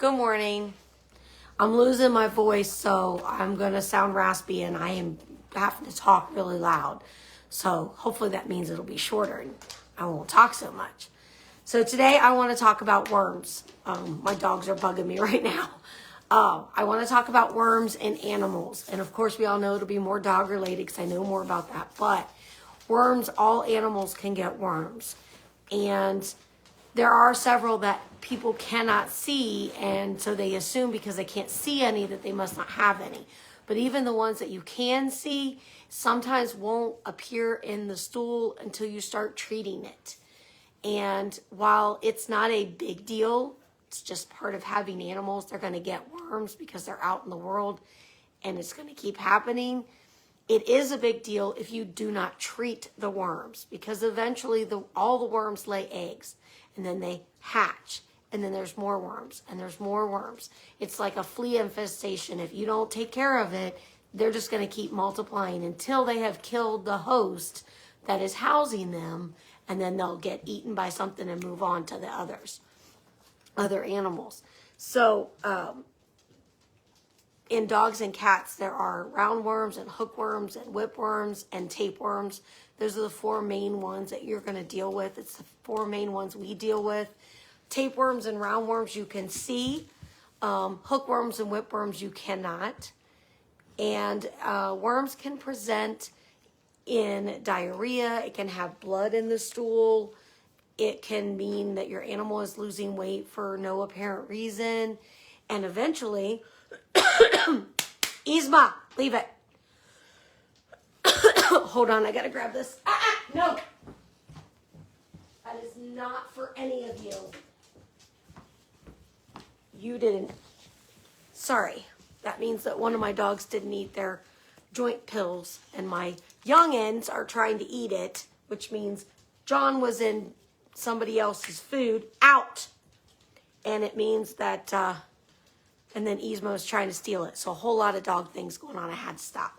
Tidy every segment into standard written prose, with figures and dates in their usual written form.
Good morning. I'm losing my voice, so I'm going to sound raspy and I am having to talk really loud. So hopefully that means it'll be shorter and I won't talk so much. So today I want to talk about worms. My dogs are bugging me right now. I want to talk about worms and animals. And of course we all know it'll be more dog related because I know more about that. But worms, all animals can get worms. And there are several that people cannot see, and so they assume because they can't see any that they must not have any. But even the ones that you can see sometimes won't appear in the stool until you start treating it. And while it's not a big deal, it's just part of having animals. They're going to get worms because they're out in the world and it's going to keep happening. It is a big deal if you do not treat the worms, because eventually all the worms lay eggs and then they hatch and then there's more worms and there's more worms. It's like a flea infestation. If you don't take care of it, they're just going to keep multiplying until they have killed the host that is housing them, and then they'll get eaten by something and move on to the other animals. So in dogs and cats, there are roundworms and hookworms and whipworms and tapeworms. Those are the four main ones that you're going to deal with. It's the four main ones we deal with. Tapeworms and roundworms you can see. Hookworms and whipworms you cannot. And worms can present in diarrhea. It can have blood in the stool. It can mean that your animal is losing weight for no apparent reason. And eventually, Yzma, leave it. Hold on, I gotta grab this. No. That is not for any of you. You didn't. Sorry. That means that one of my dogs didn't eat their joint pills, and my youngins are trying to eat it, which means John was in somebody else's food. Out. And it means that, and then Yzma was trying to steal it. So a whole lot of dog things going on. I had to stop.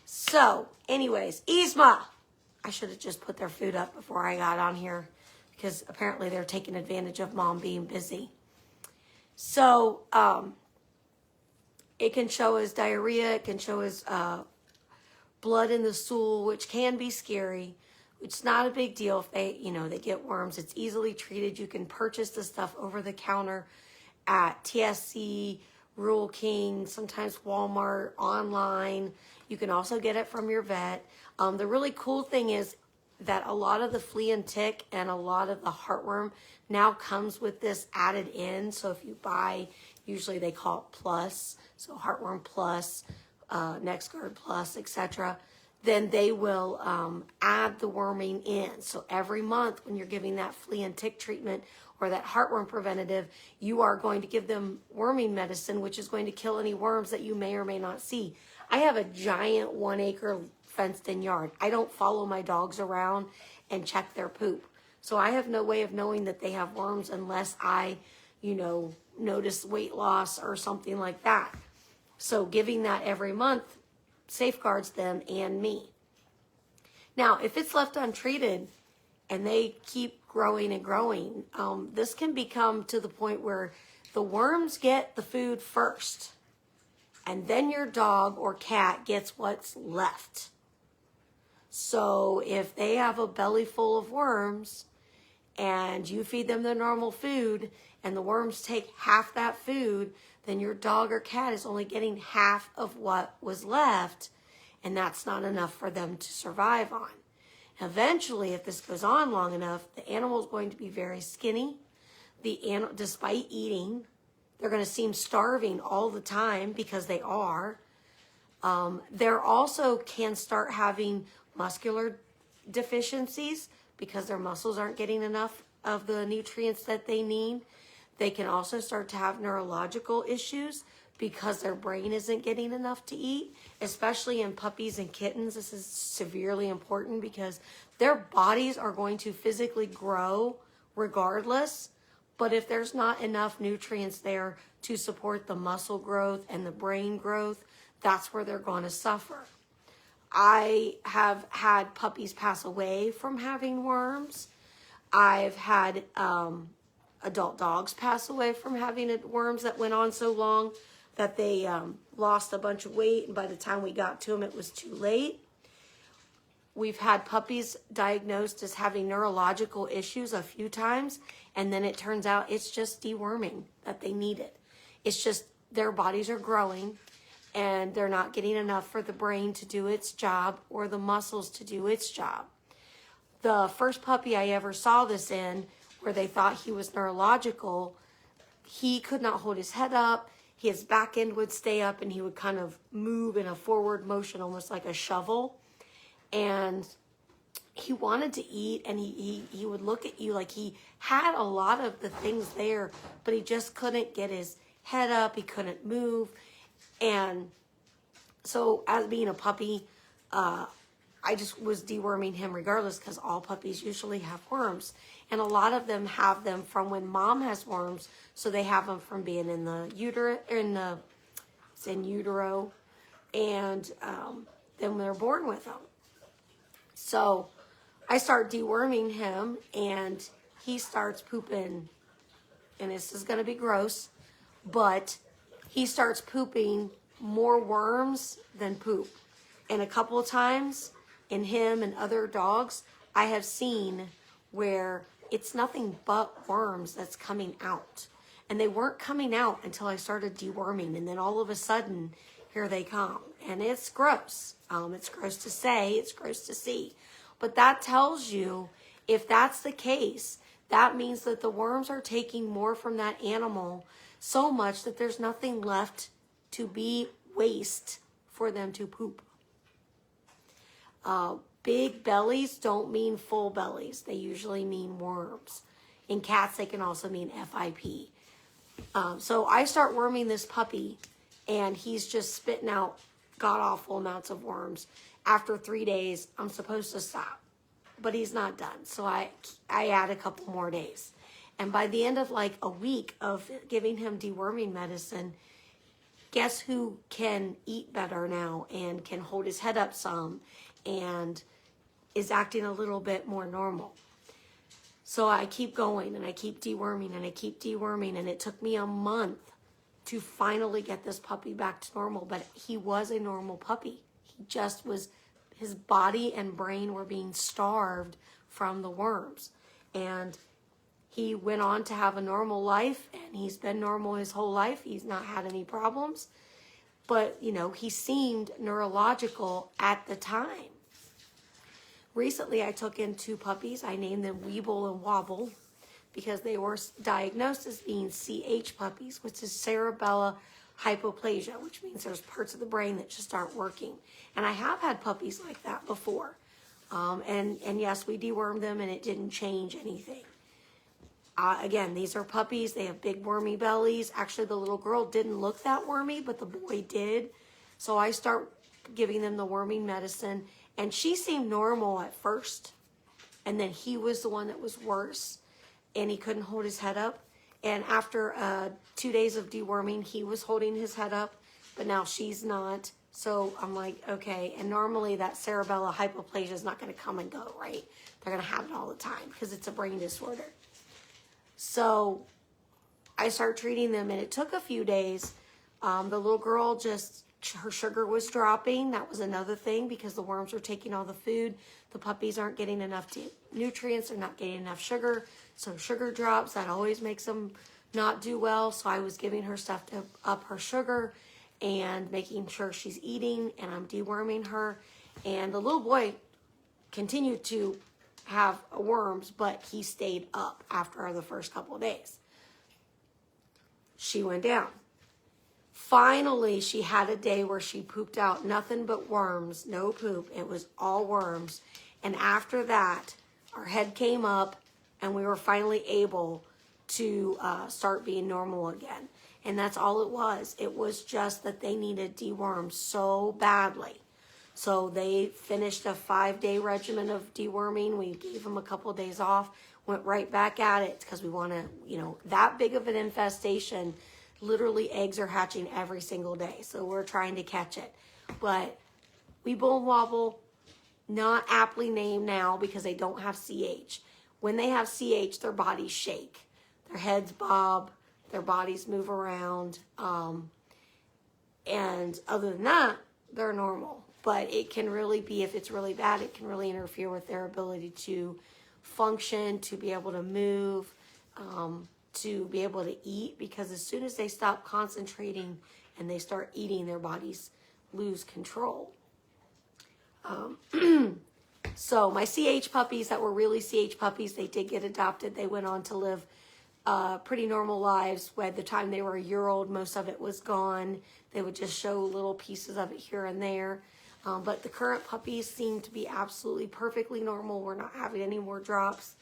So anyways, Yzma, I should have just put their food up before I got on here because apparently they're taking advantage of mom being busy. So, it can show as diarrhea. It can show as, blood in the stool, which can be scary. It's not a big deal if they get worms. It's easily treated. You can purchase the stuff over the counter at TSC, Rural King, sometimes Walmart, online. You can also get it from your vet. The really cool thing is that a lot of the flea and tick and a lot of the heartworm now comes with this added in. So if you buy, usually they call it plus, so heartworm plus, NexGard plus, etc., then they will add the worming in. So every month when you're giving that flea and tick treatment or that heartworm preventative, you are going to give them worming medicine, which is going to kill any worms that you may or may not see. I have a giant 1 acre fenced in yard. I don't follow my dogs around and check their poop. So I have no way of knowing that they have worms unless I, notice weight loss or something like that. So giving that every month safeguards them and me. Now, if it's left untreated and they keep growing and growing, this can become to the point where the worms get the food first, and then your dog or cat gets what's left. So if they have a belly full of worms and you feed them the normal food and the worms take half that food, then your dog or cat is only getting half of what was left, and that's not enough for them to survive on. Eventually, if this goes on long enough, the animal is going to be very skinny. Despite eating, they're going to seem starving all the time because they are. They're also can start having muscular deficiencies because their muscles aren't getting enough of the nutrients that they need. They can also start to have neurological issues because their brain isn't getting enough to eat, especially in puppies and kittens. This is severely important because their bodies are going to physically grow regardless, but if there's not enough nutrients there to support the muscle growth and the brain growth, that's where they're going to suffer. I have had puppies pass away from having worms. I've had adult dogs pass away from having worms that went on so long that they lost a bunch of weight, and by the time we got to them, it was too late. We've had puppies diagnosed as having neurological issues a few times, and then it turns out it's just deworming that they needed. It's just their bodies are growing, and they're not getting enough for the brain to do its job or the muscles to do its job. The first puppy I ever saw this in, where they thought he was neurological, he could not hold his head up. His back end would stay up, and he would kind of move in a forward motion, almost like a shovel. And he wanted to eat, and he would look at you like he had a lot of the things there, but he just couldn't get his head up. He couldn't move. And so as being a puppy, I just was deworming him regardless, because all puppies usually have worms. And a lot of them have them from when mom has worms, so they have them from being in the in utero, and then they're born with them. So I start deworming him, and he starts pooping, and this is going to be gross, but he starts pooping more worms than poop. And a couple of times in him and other dogs, I have seen where it's nothing but worms that's coming out. And they weren't coming out until I started deworming, and then all of a sudden, here they come. And it's gross. It's gross to say, it's gross to see. But that tells you, if that's the case, that means that the worms are taking more from that animal, so much that there's nothing left to be waste for them to poop. Big bellies don't mean full bellies. They usually mean worms. In cats, they can also mean FIP. So I start worming this puppy, and he's just spitting out god-awful amounts of worms. After 3 days, I'm supposed to stop, but he's not done. So I add a couple more days. And by the end of like a week of giving him deworming medicine, guess who can eat better now and can hold his head up some and is acting a little bit more normal. So I keep going, and I keep deworming, and I keep deworming, and it took me a month to finally get this puppy back to normal. But he was a normal puppy. He just was, his body and brain were being starved from the worms. And he went on to have a normal life, and he's been normal his whole life. He's not had any problems. But, you know, he seemed neurological at the time. Recently, I took in 2 puppies. I named them Weeble and Wobble because they were diagnosed as being CH puppies, which is cerebellar hypoplasia, which means there's parts of the brain that just aren't working. And I have had puppies like that before. And yes, we dewormed them, and it didn't change anything. Again, these are puppies. They have big wormy bellies. Actually, the little girl didn't look that wormy, but the boy did. So I start giving them the worming medicine, and she seemed normal at first. And then he was the one that was worse, and he couldn't hold his head up. And after 2 days of deworming, he was holding his head up, but now she's not. So I'm like, okay. And normally that cerebellar hypoplasia is not going to come and go, right? They're going to have it all the time because it's a brain disorder. So I start treating them, and it took a few days. The little girl just, her sugar was dropping. That was another thing because the worms were taking all the food. The puppies aren't getting enough nutrients. They're not getting enough sugar. So sugar drops. That always makes them not do well. So I was giving her stuff to up her sugar and making sure she's eating, and I'm deworming her. And the little boy continued to have worms, but he stayed up after the first couple of days. She went down. Finally, she had a day where she pooped out nothing but worms, no poop. It was all worms. And after that, our head came up, and we were finally able to start being normal again. And that's all it was. It was just that they needed dewormed so badly. So they finished a 5-day regimen of deworming. We gave them a couple of days off, went right back at it because we want to, you know, that big of an infestation, literally eggs are hatching every single day. So we're trying to catch it. But Weeble and Wobble, not aptly named now because they don't have CH. When they have CH, their bodies shake. their heads bob, their bodies move around. And other than that, they're normal. But it can really be, if it's really bad, it can really interfere with their ability to function, to be able to move, to be able to eat. Because as soon as they stop concentrating and they start eating, their bodies lose control. So my CH puppies that were really CH puppies, they did get adopted. They went on to live pretty normal lives. By the time they were a year old, most of it was gone. They would just show little pieces of it here and there. But the current puppies seem to be absolutely perfectly normal. We're not having any more drops.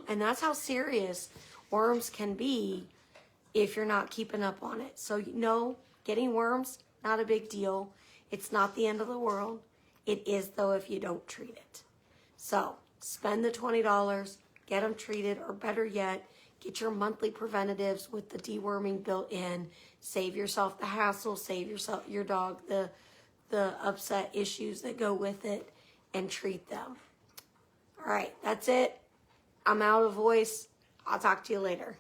And that's how serious worms can be if you're not keeping up on it. So, getting worms, not a big deal. It's not the end of the world. It is, though, if you don't treat it. So, spend the $20, get them treated, or better yet, get your monthly preventatives with the deworming built in. Save yourself the hassle, save your dog the upset issues that go with it, and treat them. All right, that's it. I'm out of voice. I'll talk to you later.